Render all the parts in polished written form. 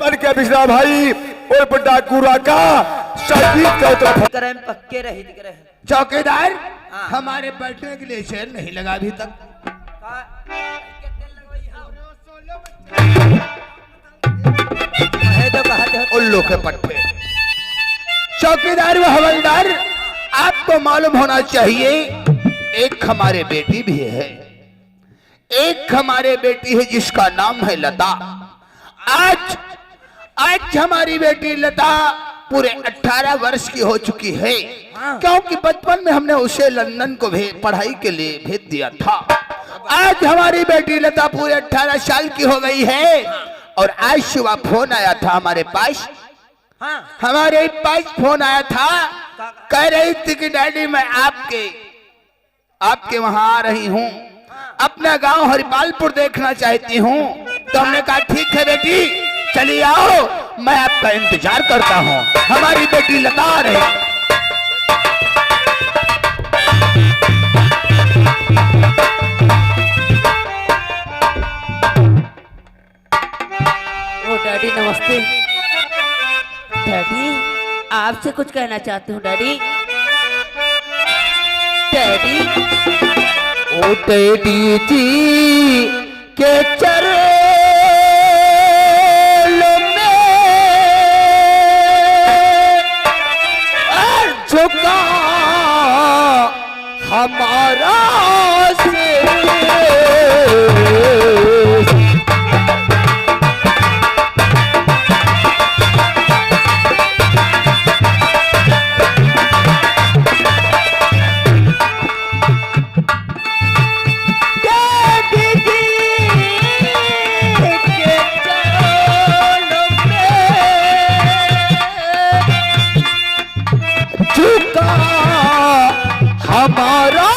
बन के बिजला भाई और बड़ा कूड़ा का शादी करें पक्के रही दिख रहे चौकीदार हाँ। हमारे बैठने के लिए चेयर नहीं लगा अभी तक। उल्लू के पट्टे। चौकीदार व हवलदार आपको मालूम होना चाहिए एक हमारे बेटी भी है, एक हमारे बेटी है जिसका नाम है लता। आज हमारी बेटी लता पूरे 18 वर्ष की हो चुकी है, क्योंकि बचपन में हमने उसे लंदन को पढ़ाई के लिए भेज दिया था। आज हमारी बेटी लता पूरे 18 साल की हो गई है और आज सुबह फोन आया था हमारे पास। हमारे पास फोन आया था, कह रही थी कि डैडी मैं आपके वहां आ रही हूँ, अपना गांव हरिपालपुर देखना चाहती हूँ। तो हमने कहा ठीक है बेटी चलिए आओ, मैं आपका इंतजार करता हूँ। हमारी बेटी लता आ रही। ओ डैडी नमस्ते। डैडी आपसे कुछ कहना चाहती हूँ डैडी। डैडी ओ डैडी जी के चरणों में झुका हमारा सिर। हमारा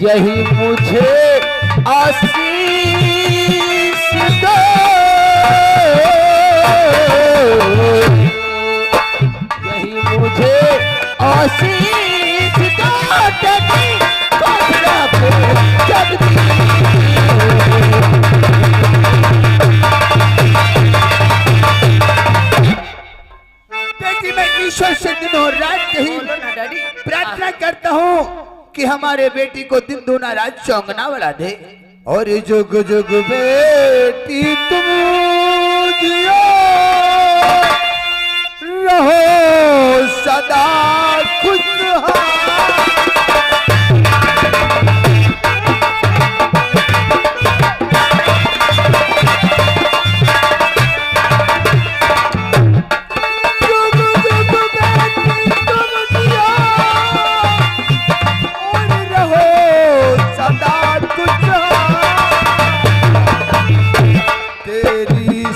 यही मुझे आशीष दो, यही मुझे आशीष दो। बेटी मैं ईश्वर से दिनों रात यही प्रार्थना करता हूँ कि हमारे बेटी को दिन दूना रात चौंगना बढ़ा दे। और जुग जुग बेटी तुम जियो रहो सदा खुशहाल।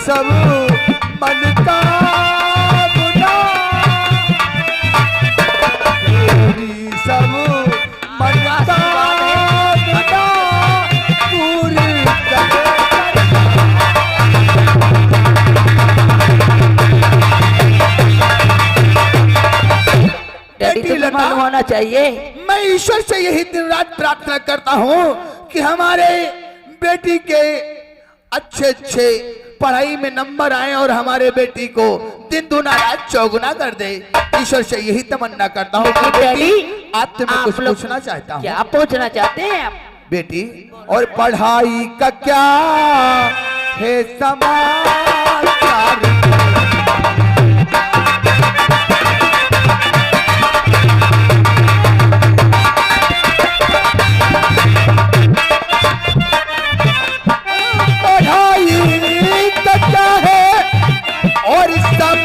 सब मन का बुना, तेरी सब मन का बुना पूरी डैडी को मालूम होना चाहिए। मैं ईश्वर से यही दिन रात प्रार्थना करता हूँ कि हमारे बेटी के अच्छे पढ़ाई में नंबर आए और हमारे बेटी को दिन दूना रात चौगुना कर दे। ईश्वर से यही तमन्ना करता हूँ कि बेटी आपसे मैं कुछ पूछना चाहता हूँ। क्या पूछना चाहते हैं आप? बेटी और पढ़ाई का क्या है समाचार?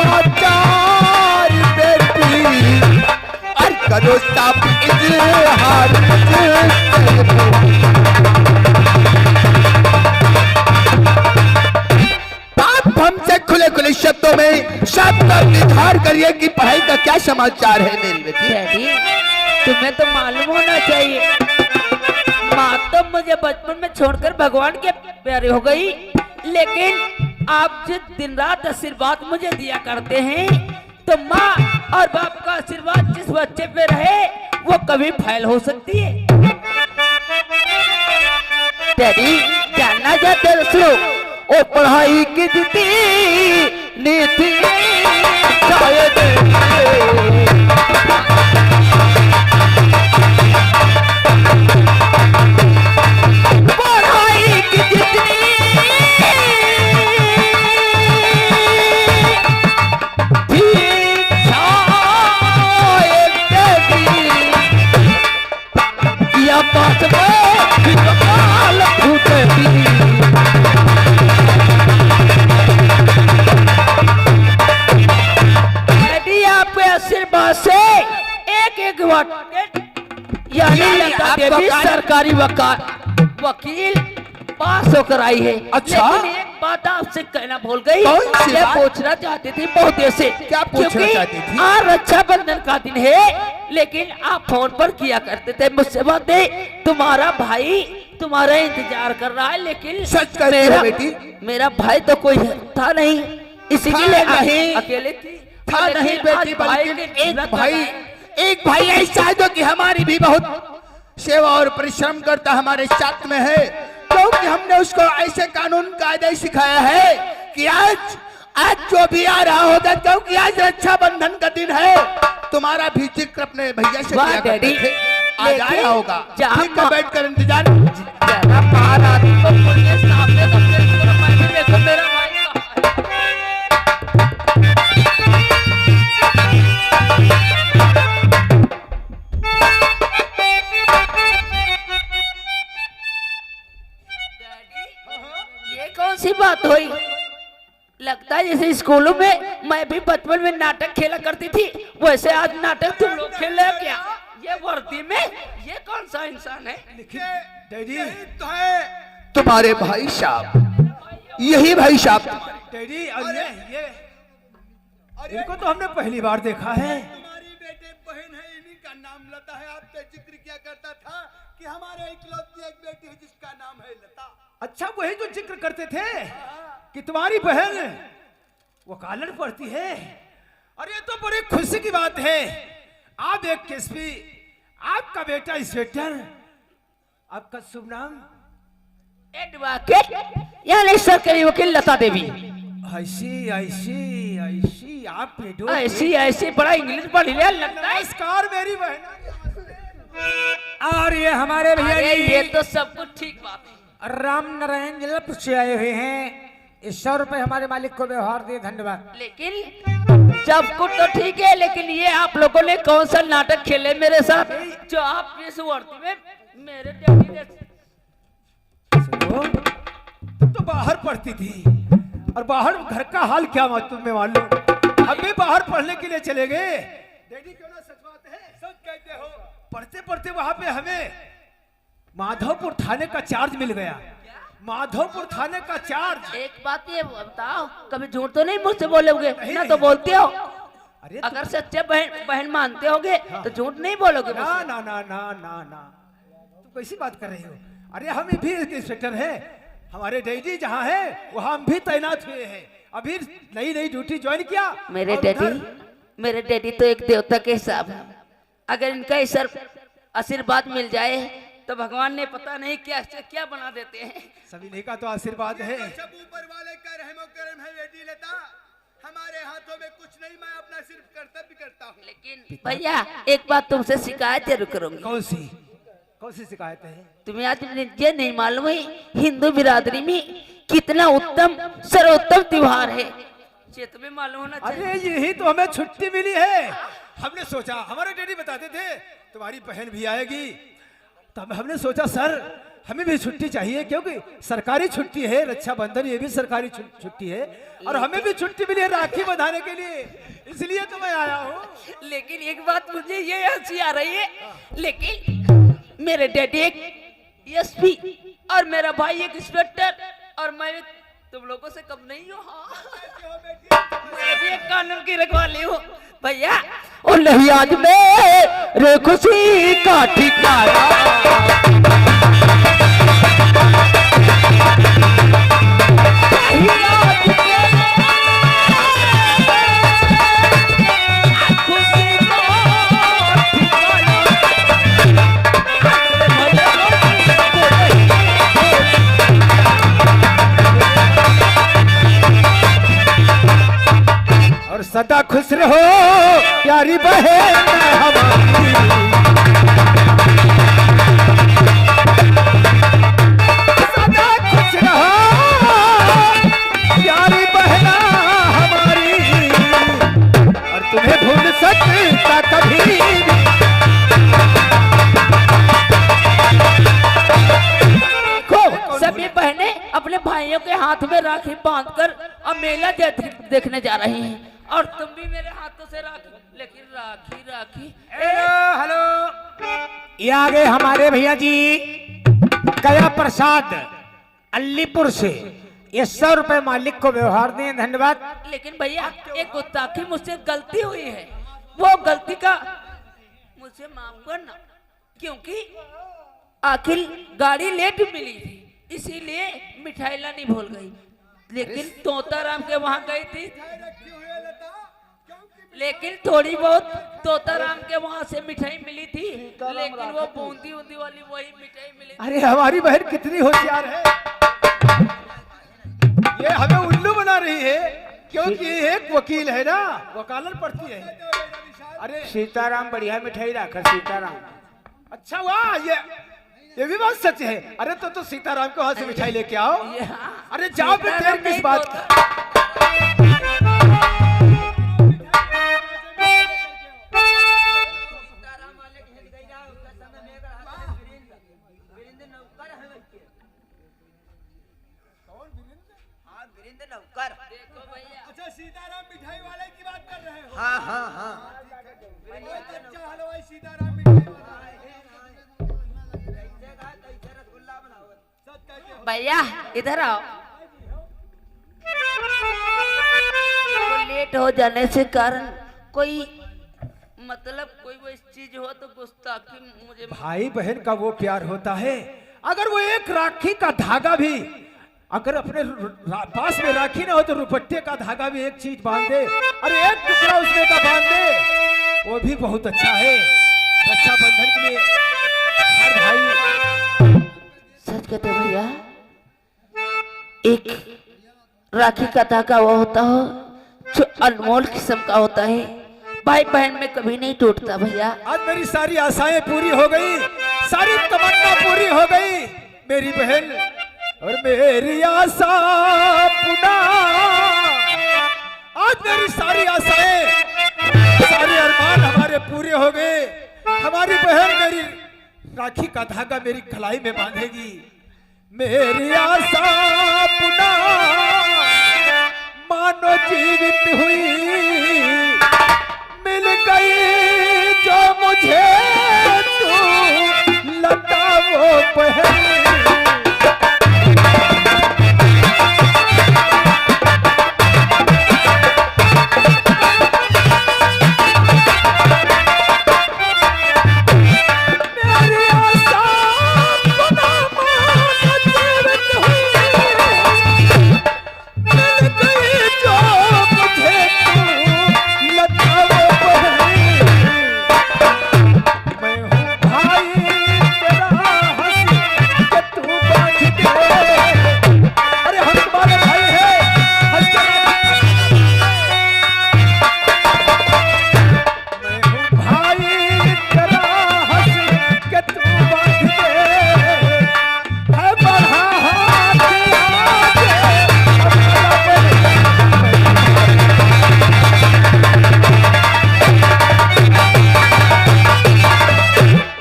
समाचार बेटी और करो सब इजहार। आप हमसे खुले खुले शब्दों में शब्द का इजहार करिए कि पढ़ाई का क्या समाचार है मेरी बेटी। डैडी तुम्हें तो मालूम होना चाहिए, माँ तो मुझे बचपन में छोड़कर भगवान के प्यारे हो गई, लेकिन आप जिस दिन रात आशीर्वाद मुझे दिया करते हैं, तो माँ और बाप का आशीर्वाद जिस बच्चे पे रहे वो कभी फैल हो सकती है। डैडी जानना चाहते हो श्लोक और पढ़ाई की जितनी नीति शायद पढ़ाई की जितनी पास में कमाल फूटती डैडी आपके आशीर्वाद से एक यानी लता देवी सरकारी वकील पास होकर आई है। अच्छा। लेकिन एक बात आपसे कहना भूल गई, कौन सी ये बात? पूछना चाहती थी बहुत देर से। क्या पूछना क्योंकि चाहती थी? आज रक्षाबंधन का दिन है, लेकिन आप फोन पर किया करते थे मुझसे बातें। तुम्हारा भाई तुम्हारा इंतजार कर रहा है, लेकिन सच कहती हो बेटी? मेरा भाई तो कोई था नहीं, इसीलिए नहीं। अकेले थी। था लेकिन नहीं आज बेटी, भाई बल्कि के एक भाई ऐसा है जो कि हमारी भी बहुत सेवा और परिश्रम करता हमारे साथ में है, क्योंकि हमने उसको ऐसे कानून कायदे सिखाया है कि आज जो भी आ रहा होगा, क्योंकि आज रक्षाबंधन का दिन है। तुम्हारा भी जिक्र अपने भैया से किया करते थे, आज आया होगा। ठीक है, बैठ कर इंतजार। जरा बाहर आती तो पुलिस सामने सबसे मैं देखो मेरा भाई ये कौन सी बात हुई? लगता है जैसे स्कूलों में मैं भी बचपन में नाटक खेला करती थी, वैसे आज नाटक तुम लोग खेल रहे हो क्या? ये वर्दी में ये कौन सा इंसान है? डैडी तो है तुम्हारे भाई साहब, यही भाई साहब। डैडी। और ये इनको तो हमने पहली बार देखा है। हमारी बेटे बहन है, इन्हीं का नाम लता है। आपसे जिक्र किया करता था कि हमारे इकलौती एक बेटी है जिसका नाम है लता। अच्छा, वही जो जिक्र करते थे कि तुम्हारी बहन वकालत पढ़ती है। और ये तो बड़ी खुशी की बात है। आप एक केसपी, आपका बेटा इंस्पेक्टर, आपका शुभ नाम? एडवोकेट यानी सरकारी वकील लता देवी। ऐसी ऐसी ऐसी आप पेटो ऐसी ऐसी बड़ा इंग्लिश पढ़ लिया लगता है। नमस्कार मेरी बहन। और ये हमारे भैया अरे जी ये तो सब कुछ ठीक बात है। राम नारायण जलप से आए हुए हैं। 100 रुपए हमारे मालिक को व्यवहार दिए, धन्यवाद। लेकिन सब कुछ तो ठीक है, लेकिन ये आप लोगों ने कौन सा नाटक खेले मेरे साथ, जो आप इस वर्दी में मेरे डैडी ने। तुम तो बाहर पढ़ती थी, और बाहर घर का हाल क्या तुम्हें मालूम। हम भी बाहर पढ़ने के लिए चले गए। डैडी क्यों ना सच बात है, सच कहते हो। पढ़ते पढ़ते वहां पे हमें माधवपुर थाने का चार्ज मिल गया। माधवपुर थाने का चार्ज। एक बात ये बताओ, कभी झूठ तो नहीं मुझसे बोलोगे ना? तो बोलते हो। अरे अगर सच्चे बहन मानते होगे तो झूठ नहीं बोलोगे ना मुझसे। ना ना ना ना ना, तुम कैसी बात कर रही हो? अरे हम भी इंस्पेक्टर हैं, हमारे डैडी जहाँ है वहाँ हम भी तैनात हुए हैं। अभी नई नई ड्यूटी ज्वाइन किया। मेरे और डैडी उधर- मेरे डैडी तो एक देवता के हिसाब है। अगर इनका ईश्वर आशीर्वाद मिल जाए तो भगवान ने पता नहीं क्या से क्या बना देते हैं। सभी ने का तो आशीर्वाद है। सब ऊपर वाले का रहमो करम है बेटी लता। हमारे हाथों में कुछ नहीं, मैं अपना सिर्फ कर्तव्य करता हूँ। लेकिन भैया एक बात तुमसे शिकायत जरूर करूंगी। कौन सी शिकायत है? तुम्हें आज ये नहीं मालूम है हिंदू बिरादरी में कितना उत्तम सर्वोत्तम त्योहार है? ये तुम्हें मालूम होना चाहिए। अरे यही तो हमें छुट्टी मिली है। हमने सोचा, हमारे डैडी बताते थे तुम्हारी बहन भी आएगी, तब हमने सोचा सर हमें भी छुट्टी चाहिए, क्योंकि सरकारी छुट्टी है रक्षाबंधन, ये भी सरकारी छुट्टी है, और हमें भी छुट्टी मिली है राखी बंधाने के लिए, इसलिए तो मैं आया हूँ। लेकिन एक बात मुझे ये हंसी आ रही है, लेकिन मेरे डैडी एक एसपी और मेरा भाई एक इंस्पेक्टर, और मैं तुम लोगों से कम नहीं हूँ। मैं भी एक कानून की रखवाली हूँ भैया। और नहीं आज में रे खुशी का ठिकाना। सदा खुश रहो प्यारी बहन हमारी, सदा खुश रहो प्यारी बहना हमारी, और तुम्हें भूल सकता कभी नहीं। देखो सभी बहनें अपने भाइयों के हाथ में राखी बांधकर अब मेला देखने जा रही हैं, और तुम भी मेरे हाथों से राखी, लेकिन राखी राखी हेलो हेलो, ये आ गए हमारे भैया जी गया प्रसाद अलीपुर से, ये 100 रुपए मालिक को व्यवहार दिए, धन्यवाद। लेकिन भैया एक गुस्ताखी मुझसे गलती हुई है, वो गलती का मुझे माफ करना, क्योंकि आखिर गाड़ी लेट मिली थी इसीलिए मिठाई लानी भूल गई, लेकिन तोताराम के वहां गई थी, लेकिन थोड़ी बहुत तोताराम के वहां से मिठाई मिली थी, लेकिन वो बूंदी उंदी वाली वही मिठाई मिली थी। अरे हमारी बहन कितनी होशियार है, ये हमें उल्लू बना रही है, क्योंकि एक वकील है ना, वकालत पढ़ती है। अरे सीताराम बढ़िया मिठाई रखा, सीताराम। अच्छा वाह, ये भी बात सच है। अरे तो सीताराम के वहां से मिठाई लेके आओ। अरे जाओ फिर, देर किस बात की। अच्छा सीताराम मिठाई वाले की बात कर रहे हो? हाँ हाँ हाँ, अच्छा हलवाई सीताराम मिठाई वाला। भैया इधर आओ, तो लेट हो जाने से कारण कोई मतलब कोई वो चीज हो तो गुस्ताखी मुझे भाई बहन का वो प्यार होता है, अगर वो एक राखी का धागा भी, अगर अपने पास में राखी ना हो तो रुपट्टे का धागा भी एक चीज बांध दे, अरे एक टुकड़ा उसमें का बांध दे, वो भी बहुत अच्छा है रक्षाबंधन के लिए। हर भाई सच कहते हो भैया, एक राखी का धागा वो होता हो जो अनमोल किस्म का होता है, भाई बहन में कभी नहीं टूटता भैया। आज मेरी सारी आशाएं पूरी हो गई, सारी तमन्ना पूरी हो गई मेरी बहन, और मेरी आशा पुना, आज मेरी सारी आशाएं, सारे अरमान हमारे पूरे हो गए। हमारी बहन मेरी राखी का धागा मेरी कलाई में बांधेगी। मेरी आशा पुना मानो जीवित हुई, मिल गई जो मुझे तू लता वो बहन।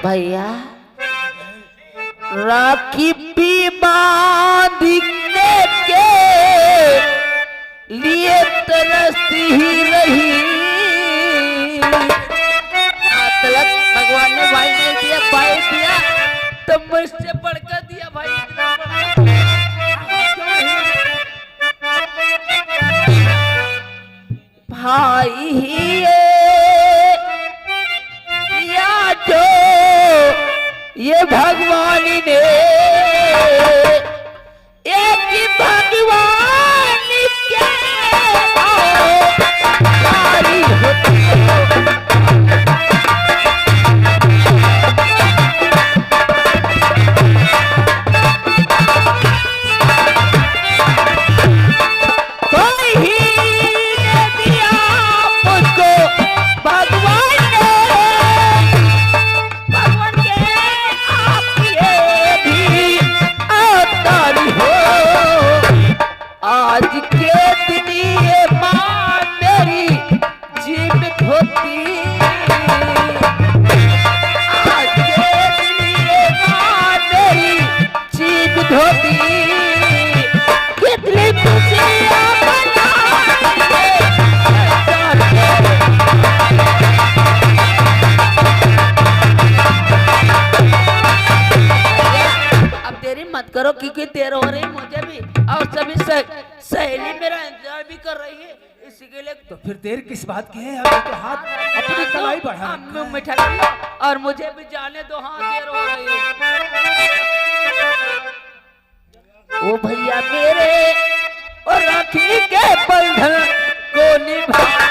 भैया राखी भी बांधने के लिए तरसती ही रही, तलक भगवान ने भाई नहीं दिया, भाई दिया तो मुझसे बढ़कर दिया भाई। भाई ही या जो ये भगवानी ने एक ही भगवान के सारी कोई ही ने दिया आज के दिन ये माँ मेरी जीवित होती, आज के दिन ये माँ मेरी जीवित होती, कितनी खुशियाँ देरी मत करो क्योंकि देर हो रही मुझे भी और सभी सहेली मेरा एंजॉय भी कर रही है, इसी के लिए तो फिर देर किस बात की है? हमें तो हाथ अपनी कलाई बढ़ा रखा है। मिठा कर लो और मुझे भी जाने दो, हाँ देर हो रही है। ओ भैया मेरे और राखी के बंधन को निभाना,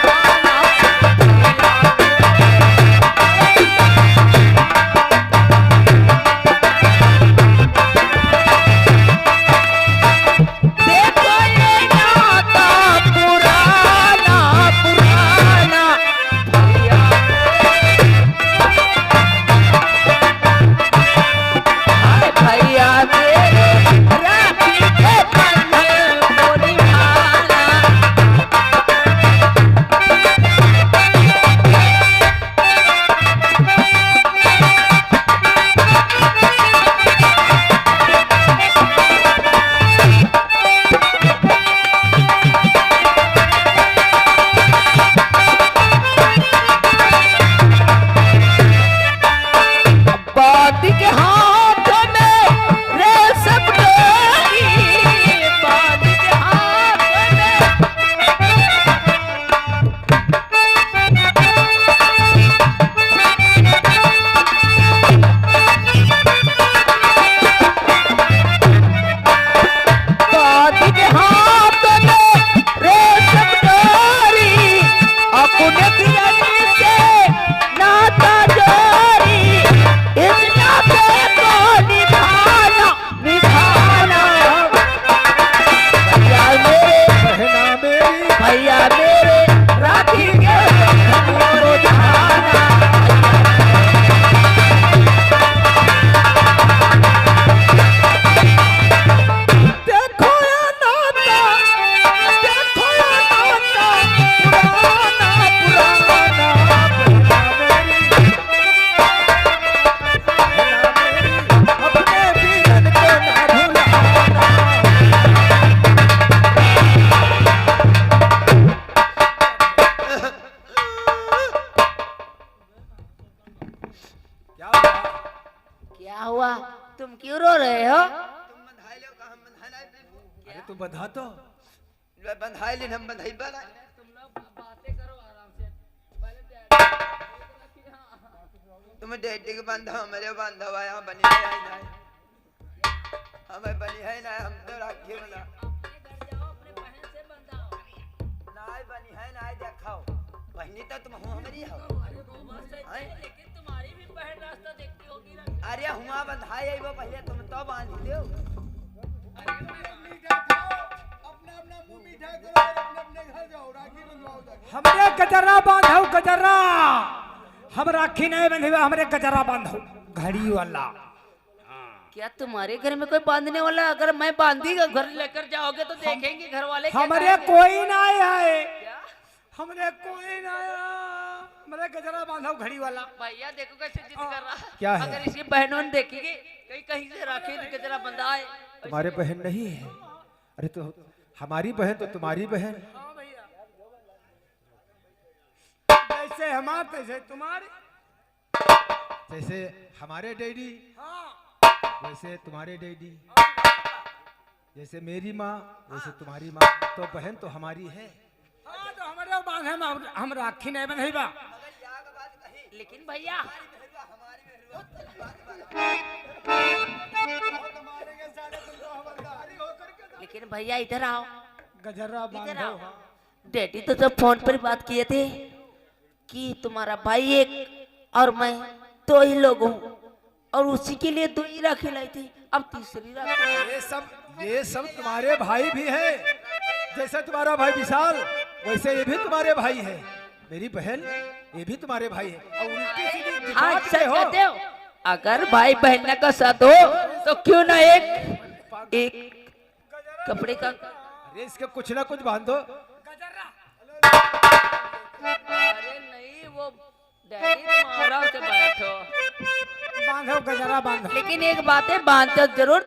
तुम क्यों रो रहे हो? तुम बंधाई लो का हम बंधाना है। अरे तू बधा तो बंधाई लेन हम बंधाई बना। तुम लोग बातें करो आराम से, तुम्हें डेटी के बंधा मेरे बंधा हुआ यहाँ बनी है ना, हमें बनी है ना, हम तो राखी बना नाई बनी है ना, देखाओ बहनी तो तुम हो हमारी हो। लेकिन तुम्हारी भी बहन रास्ता देखती होगी ना। अरे हुआ बंधाई है वो पहले तुम तो बांध दो। हमरे गजरा बांधो गजरा, हम राखी नहीं बंधे हमरे गजरा बांधो घड़ी वाला। क्या तुम्हारे घर में कोई बांधने वाला? अगर मैं बांधी घर लेकर जाओगे तो देखेंगे घर वाले क्या हमरे कहेंगे? कोई ना आए, क्या? हमरे कोई ना आया, हमरे गजरा बांधो घड़ी वाला। भैया देखो कैसे जिद कर रहा है। क्या है? अगर इसकी बहनों ने देखेगी कहीं कहीं से राखी गजरा बंधा है। तुम्हारे बहन नहीं है? अरे तो हमारी बहन तो तुम्हारी बहन। जैसे हमारे तैसे तुम्हारे, जैसे हमारे डैडी हाँ वैसे तुम्हारे डैडी, जैसे मेरी माँ वैसे तुम्हारी माँ, तो बहन तो हमारी है। हाँ तो हमारे बांधे हम राखी नहीं बंधे बा। लेकिन भैया लेकिन भैया इधर आओ, गजरा इधर बांधो। आओ। डैडी तो जब फोन पर बात किए थे कि तुम्हारा भाई एक और मैं दो ही लोग हूँ, और उसी के लिए 2 ही राखी लाई थी, अब तीसरी राखी। ये सब तुम्हारे भाई भी हैं। जैसे तुम्हारा भाई विशाल वैसे ये भी तुम्हारे भाई है। मेरी बहन ये भी तुम्हारे भाई है। और उल्टी सीधी हाँ दिमाग सच से हो। कहते हो। अगर भाई बहन का साथ हो तो क्यों ना एक कपड़े का अरे इसके कुछ ना कुछ बांधो। अरे नहीं वो डैडी तुम आराम से बैठो। बांधो गजरा बांधो। लेकिन एक बात है, बांधते जरूर